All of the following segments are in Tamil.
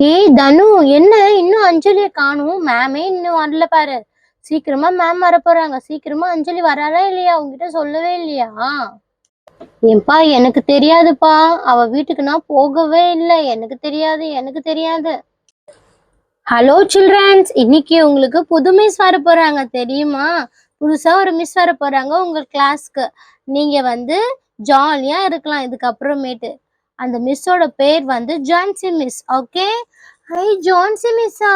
ஏய் தனு, என்ன இன்னும் அஞ்சலியை காணும்? மேமே இன்னும் வரல பாரு. சீக்கிரமா மேம் வர போறாங்க. சீக்கிரமா அஞ்சலி வராளா இல்லையா? உங்ககிட்ட சொல்லவே இல்லையா? ஏன்பா, எனக்கு தெரியாதுப்பா. அவ வீட்டுக்கு நான் போகவே இல்லை. எனக்கு தெரியாது. ஹலோ சில்ட்ரன்ஸ், இன்னைக்கு உங்களுக்கு புது மிஸ் வர போறாங்க தெரியுமா? புதுசா ஒரு மிஸ் வர போறாங்க உங்க கிளாஸ்க்கு. நீங்க வந்து ஜாலியா இருக்கலாம் இதுக்கப்புறமேட்டு. அந்த மிஸ்ஸோட பேர் வந்து Jancy miss. Okay. Hi Jancy மிஸ்ஸா?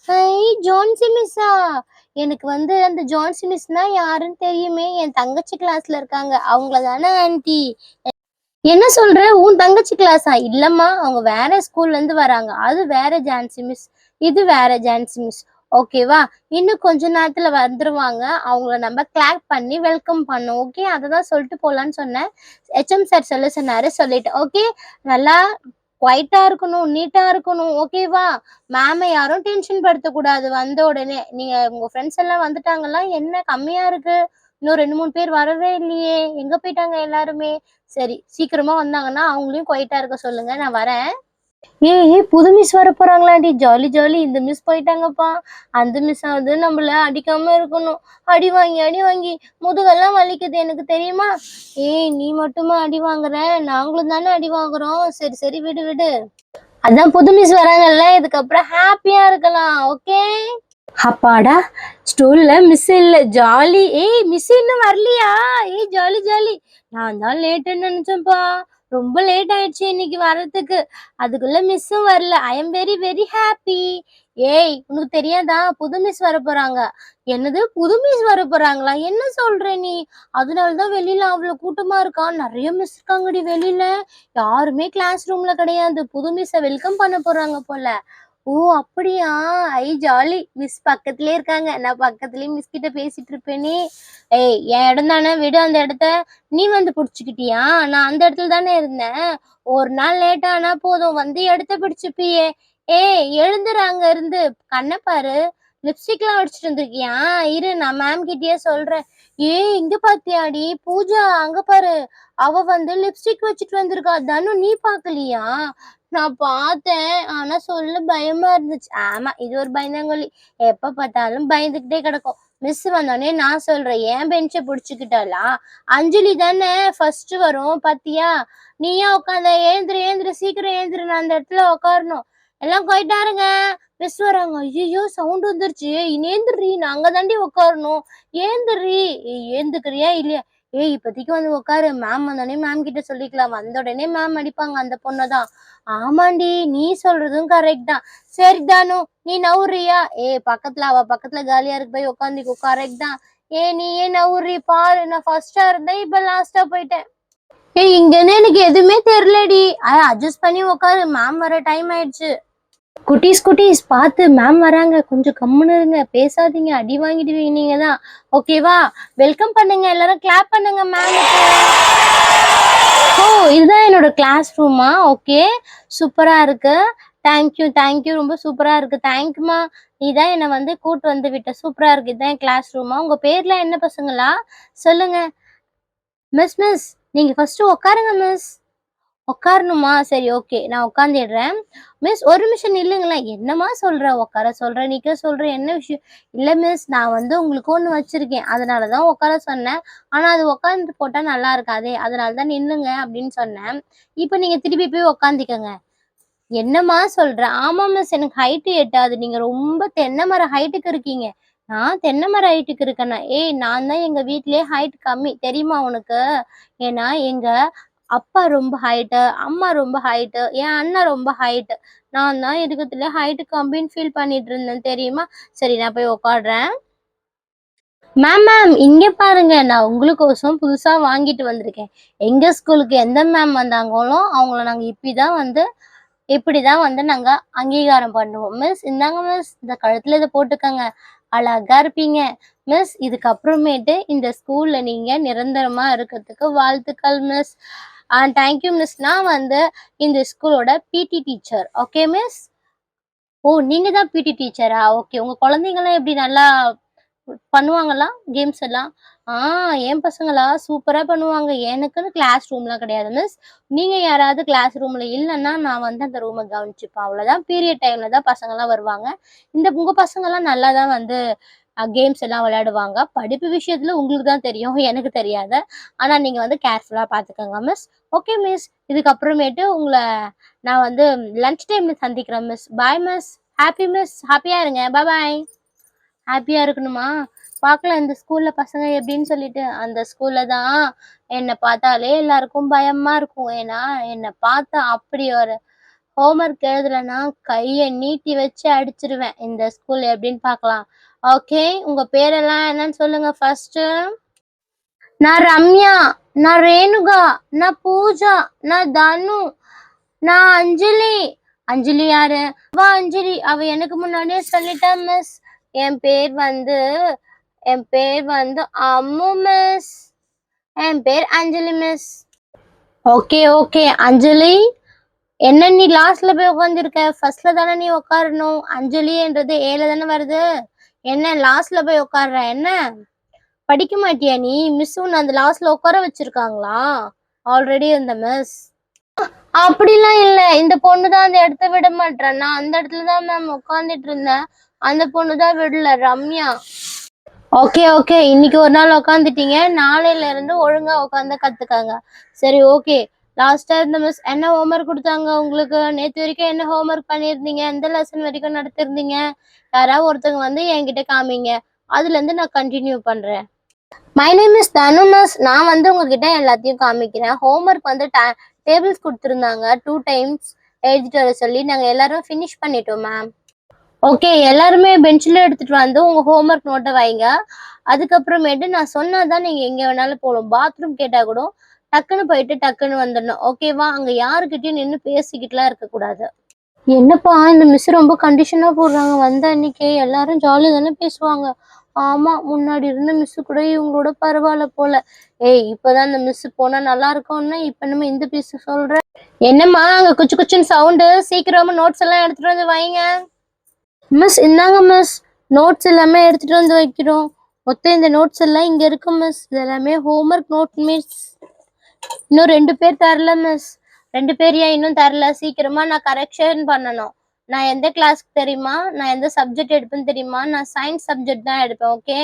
ஹை ஜான்சி மிஸ்ஸா? எனக்கு வந்து அந்த ஜான்சி மிஸ்னா யாருன்னு தெரியுமே. என் தங்கச்சி கிளாஸ்ல இருக்காங்க. அவங்கள தானே ஆன்ட்டி? என்ன சொல்ற? உன் தங்கச்சி கிளாஸா? இல்லம்மா, அவங்க வேற ஸ்கூல்ல இருந்து வராங்க. அது வேற ஜான்சி மிஸ், இது வேற ஜான்சி மிஸ். ஓகேவா? இன்னும் கொஞ்ச நேரத்துல வந்துருவாங்க. அவங்கள நம்ம கிளாப் பண்ணி வெல்கம் பண்ணோம். ஓகே, அததான் சொல்லிட்டு போலான்னு சொன்னேன். ஹெச்எம் சார் சொல்ல சொன்னாரு, சொல்லிட்டு. ஓகே, நல்லா குவைட்டா இருக்கணும், நீட்டா இருக்கணும். ஓகேவா? மேம யாரும் டென்ஷன் படுத்தக்கூடாது. வந்த உடனே நீங்க உங்க ஃப்ரெண்ட்ஸ் எல்லாம் வந்துட்டாங்களா? என்ன கம்மியா இருக்கு? இன்னும் 2 3 பேர் வரவே இல்லையே, எங்க போயிட்டாங்க எல்லாருமே? சரி, சீக்கிரமா வந்தாங்கன்னா அவங்களையும் குவைட்டா இருக்க சொல்லுங்க, நான் வரேன். ஏய், புது மிஸ் வர போறாங்களாண்டி? Jolly jolly. இந்த மிஸ் போயிட்டாங்கப்பா. அந்த மிஸ் ஆவது நம்மள அடிக்காம இருக்கணும். அடி வாங்கி அடி வாங்கி முதுகெல்லாம் வலிக்குது, எனக்கு தெரியுமா? ஏய், நீ மட்டுமா அடி வாங்குற? நாங்களும் தானே அடி வாங்குறோம். சரி சரி, விடு விடு. அதான் புது மிஸ் வராங்கல்ல, இதுக்கப்புறம் ஹாப்பியா இருக்கலாம். ஓகே. அப்பாடா, ஸ்டூல்ல மிஸ் இல்ல, ஜாலி. ஏய், மிஸ் இன்னும் வரலையா? ஏய், ஜாலி ஜாலி. நான் தான் லேட்டுன்னு நினைச்சேன்ப்பா. ரொம்ப லேட் ஆயிடுச்சு இன்னைக்கு வர்றதுக்கு. அதுக்குள்ள மிஸ்ஸும் வரல. I am very very happy. ஏய், உனக்கு தெரியாதா? புது மிஸ் வர போறாங்க. என்னது, புது மிஸ் வர போறாங்களா? என்ன சொல்ற நீ? அதனாலதான் வெளியில அவ்வளவு கூட்டமா இருக்கா? நிறைய மிஸ் இருக்காங்கடி வெளியில. யாருமே கிளாஸ் ரூம்ல கிடையாது. புது மிஸ்ஸ வெல்கம் பண்ண போறாங்க போல. ஓ அப்படியா? ஐ ஜாலி. மிஸ் பக்கத்துலயே இருக்காங்க. நான் பக்கத்துலயே மிஸ் கிட்ட பேசிட்டு இருப்பேனே. ஏய், என் இடம் தானே, விடு அந்த இடத்த. நீ வந்து புடிச்சுக்கிட்டியா? நான் அந்த இடத்துல தானே இருந்தேன். ஒரு நாள் லேட்டா ஆனா போதும், வந்து இடத்த பிடிச்சுப்பியே. ஏய், எழுந்துரு அங்க இருந்து. கண்ண பாரு. லிப்ஸ்டிக் எல்லாம் அடிச்சுட்டு வந்திருக்கியா? இரு, நான் மேம் கிட்டயே சொல்றேன். ஏய், இங்க பாத்தியாடி பூஜா? அங்க பாரு. அவ வந்து லிப்ஸ்டிக் வச்சுட்டு வந்திருக்கா. தனு, நீ பாக்கலையா? நான் பார்த்தேன். ஆனா சொல்ல பயமா இருந்துச்சு. ஆமா, இது ஒரு பயந்தாங்கொல்லி. எப்ப பார்த்தாலும் பயந்துகிட்டே கிடக்கும். மிஸ் வந்தோடனே நான் சொல்றேன், ஏன் பெஞ்சை பிடிச்சுக்கிட்டாளா? அஞ்சலி தானே ஃபர்ஸ்ட் வரும் பாத்தியா? நீயா உட்காந்த? ஏந்திரு ஏந்திரு, சீக்கிரம் ஏந்திரு, நான் அந்த இடத்துல உட்காரணும். எல்லாம் போயிட்டாருங்க. மிஸ் வராங்க. ஐயோ, சவுண்ட் வந்துருச்சு. ஏந்திரி, நான் அங்க தாண்டி உட்காரணும். ஏந்திரி. ஏந்துக்கிறியா இல்லையா? ஏய், இப்போதைக்கு வந்து உட்காரு. மேம் வந்தோடனே மேம் கிட்ட சொல்லிக்கலாம். வந்த உடனே மேம் அடிப்பாங்க அந்த பொண்ணதான். ஆமாண்டி, நீ சொல்றதும் கரெக்ட் தான். சரி தானு, நீ நவுறியா? பக்கத்துல அவ பக்கத்துல காலியா இருக்கு, போய் உட்காந்துக்கோ. கரெக்ட் தான். நீ ஏன் நவுறி பாரு. நான் ஃபர்ஸ்டா இருந்தேன், இப்ப லாஸ்டா போயிட்டேன். இங்கன்னு எனக்கு எதுவுமே தெரியலடி. அட்ஜஸ்ட் பண்ணி உட்காரு, மேம் வர டைம் ஆயிடுச்சு. குட்டீஸ் குட்டீஸ், பார்த்து மேம் வராங்க. கொஞ்சம் கம்முன்னு இருங்க, பேசாதீங்க, அடி வாங்கிடுவீங்க நீங்க தான். ஓகேவா? வெல்கம் பண்ணுங்க, எல்லாரும் கிளாப் பண்ணுங்க மேமுக்கு. ஓ, இதுதான் என்னோட கிளாஸ் ரூமா? ஓகே, சூப்பரா இருக்கு. தேங்க்யூ தேங்க்யூ, ரொம்ப சூப்பரா இருக்கு. தேங்க்யூமா. நீதான் என்னை வந்து கூட்டு வந்து விட்ட. சூப்பரா இருக்கு. இதுதான் என் கிளாஸ் ரூமா? உங்க பேர்லாம் என்ன பசங்களா? சொல்லுங்க. மிஸ் மிஸ், நீங்க ஃபர்ஸ்ட் உட்காருங்க மிஸ். உட்காரணுமா? சரி, ஓகே, நான் உட்காந்துடுறேன். மிஸ், ஒரு நிமிஷம் நில்லுங்களேன். என்னம்மா சொல்ற? உட்கார சொல்ற, நிக்க சொல்ற, என்ன விஷயம்? இல்ல மிஸ், நான் வந்து உங்களுக்கு ஒண்ணு வச்சிருக்கேன், அதனாலதான் உட்கார சொன்னேன். ஆனா அது உட்காந்து போட்டா நல்லா இருக்காதே, அதனாலதான் நில்லுங்க அப்படின்னு சொன்னேன். இப்ப நீங்க திருப்பி போய் உட்காந்துக்கங்க. என்னம்மா சொல்ற? ஆமா மிஸ், எனக்கு ஹைட்டு எட்டாது. நீங்க ரொம்ப தென்னை மர ஹைட்டுக்கு இருக்கீங்க. நான் தென்னை மர ஹைட்டுக்கு இருக்கேனா? ஏய், நான் தான் எங்க வீட்லயே ஹைட் கம்மி, தெரியுமா உனக்கு? ஏன்னா எங்க அப்பா ரொம்ப ஹைட்டு, அம்மா ரொம்ப ஹைட்டு, என் அண்ணன் ரொம்ப ஹைட்டு. நான் தான் இருக்கத்துல ஹைட்டு கம்மின்னு ஃபீல் பண்ணிட்டு இருந்தேன், தெரியுமா? சரி, நான் போய் உட்காடுறேன். மேம் மேம், இங்க பாருங்க, நான் உங்களுக்கோசம் புதுசா வாங்கிட்டு வந்திருக்கேன். எங்க ஸ்கூலுக்கு எந்த மேம் வந்தாங்களோ அவங்கள நாங்க இப்படிதான் வந்து நாங்க அங்கீகாரம் பண்ணுவோம். மிஸ், இந்தாங்க மிஸ், இந்த கழுத்துல இதை போட்டுக்கங்க, அழகா இருப்பீங்க. மிஸ், இதுக்கப்புறமேட்டு இந்த ஸ்கூல்ல நீங்க நிரந்தரமா இருக்கிறதுக்கு வாழ்த்துக்கள் மிஸ். Thank you miss. நான் வந்து இந்த ஸ்கூலோட பிடி டீச்சர். Okay miss. ஓ, நீங்க தான் பிடி டீச்சரா? ஓகே. உங்க குழந்தைங்கலாம் எப்படி நல்லா பண்ணுவாங்களா கேம்ஸ் எல்லாம்? ஆ என் பசங்களா சூப்பரா பண்ணுவாங்க. எனக்குன்னு கிளாஸ் ரூம்லாம் கிடையாது மிஸ். நீங்க யாராவது கிளாஸ் ரூம்ல இல்லன்னா, நான் வந்து அந்த ரூம கவனிச்சுப்பேன். அவ்வளோதான். பீரியட் டைம்ல தான் பசங்கலாம் வருவாங்க. உங்க பசங்கலாம் நல்லா தான் வந்து கேம்ஸ் எல்லாம் விளையாடுவாங்க. படிப்பு விஷயத்துல உங்களுக்கு தான் தெரியும். எனக்கு தெரியாது. ஆனா நீங்க வந்து கேர்ஃபுல்லா பார்த்துக்கங்க மிஸ். Okay miss. இதுக்கப்புறமேட்டு உங்கள நான் வந்து லஞ்ச் டைம்ல சந்திக்கிறேன் மிஸ். பாய் மிஸ். ஹேப்பியா இருங்க. பாய். ஹேப்பியா இருக்கணுமா? பார்க்கலாம் இந்த ஸ்கூல்ல பசங்க எப்படின்னு சொல்லிட்டு. அந்த ஸ்கூல்ல தான் என்ன பார்த்தாலே எல்லாருக்கும் பயமா இருக்கும். ஏன்னா, என்ன பார்த்தா அப்படி ஒரு ஹோம்வொர்க் எழுதலன்னா, கைய நீட்டி வச்சு அடிச்சுருவேன். இந்த ஸ்கூல் எப்படின்னு பார்க்கலாம். ஓகே. உங்க பேரெல்லாம் என்னன்னு சொல்லுங்க ஃபர்ஸ்ட்டு? நான் ரம்யா, நான் ரேணுகா, நான் பூஜா, நான் தனு, நான் அஞ்சலி. அஞ்சலி யாரு? அஞ்சலி. அவ எனக்கு முன்னாடியே சொல்லிட்டா மிஸ். என் பேர் வந்து என் பேர் வந்து அம்மு மிஸ். என் பேர் அஞ்சலி மிஸ். ஓகே ஓகே அஞ்சலி. என்ன நீ லாஸ்ட்ல போய் உட்காந்துருக்க? ஃபர்ஸ்ட்ல தானே நீ உட்காரணும். அஞ்சலின்றது ஏல தானே வருது. என்ன லாஸ்ட்ல போய் உட்கார்ற என்ன? படிக்க மாட்டியா நீ? மிஸ் உன்னை அந்த லாஸ்ட்ல உட்கார வச்சிருக்காங்களா? ஆல்ரெடி இந்த மிஸ். அப்படிலாம் இல்ல. இந்த பொண்ணு தான் அந்த இடத்த விட மாட்றா. நான் அந்த இடத்துல தான் மேம் உட்கார்ந்துட்டு இருந்தேன். அந்த பொண்ணு தான் விடல, ரம்யா. Okay okay. இன்னைக்கு ஒரு நாள் உட்காந்துட்டீங்க. நாளையில இருந்து ஒழுங்கா உட்காந்து கத்துக்கங்க. சரி ஓகே. லாஸ்டா இந்த மிஸ் என்ன ஹோம்ஒர்க் கொடுத்தாங்க உங்களுக்கு? நேத்து வரைக்கும் என்ன ஹோம்ஒர்க் பண்ணியிருந்தீங்க? எந்த லெசன் வரைக்கும் நடத்திருந்தீங்க? யாராவது ஒருத்தவங்க வந்து என்கிட்ட காமிங்க. அதுல இருந்து நான் கண்டினியூ பண்றேன். My name is Thanu miss. நான் வந்து உங்ககிட்ட எல்லாத்தையும் காமிக்கிறேன். ஹோம்ஒர்க் வந்து டேபிள்ஸ் கொடுத்துருந்தாங்க. 2 டைம்ஸ் எழுதிட்டு வர சொல்லி நாங்க எல்லாரும் ஃபினிஷ் பண்ணிட்டோம் மேம். ஓகே. எல்லாருமே பெஞ்சில் எடுத்துட்டு வந்து உங்க ஹோம்ஒர்க் நோட்டை வைங்க. அதுக்கப்புறமேட்டு நான் சொன்னாதான் நீங்க எங்க வேணாலும் போகணும். பாத்ரூம் கேட்டா கூட டக்குன்னு போயிட்டு டக்குன்னு வந்துடணும். ஓகேவா? அங்க யாருக்கிட்டையும் நின்று பேசிக்கிட்டுலாம் இருக்கக்கூடாது. என்னப்பா இந்த மிஸ் ரொம்ப கண்டிஷனா போடுறாங்க. வந்த அன்னைக்கு எல்லாரும் ஜாலியா தானே பேசுவாங்க. ஆமா, முன்னாடி இருந்த மிஸ் கூட இவங்களோட பரவாயில்ல போல. ஏய், இப்பதான் இந்த மிஸ் போனா நல்லா இருக்கும்னா இப்ப நம்ம இந்த மிஸ் சொல்ற. என்னம்மா அங்க குச்சு குச்சுன்னு சவுண்டு? சீக்கிரமா நோட்ஸ் எல்லாம் எடுத்துட்டு வந்து வைங்க. மிஸ் இந்தாங்க மிஸ். நோட்ஸ் எல்லாமே எடுத்துட்டு வந்து வைக்கிறோம். மொத்தம் இந்த நோட்ஸ் எல்லாம் இங்க இருக்கு மிஸ். இது எல்லாமே ஹோம்ஒர்க் நோட் மிஸ். இன்னும் 2 பேர் தரல மிஸ். 2 பேர் ஏன் இன்னும் தரல? சீக்கிரமா நான் கரெக்ஷன் பண்ணணும். நான் எந்த கிளாஸ்க்கு தெரியுமா? நான் எந்த சப்ஜெக்ட் எடுப்பேன்னு தெரியுமா? நான் சயின்ஸ் சப்ஜெக்ட் தான் எடுப்பேன். ஓகே.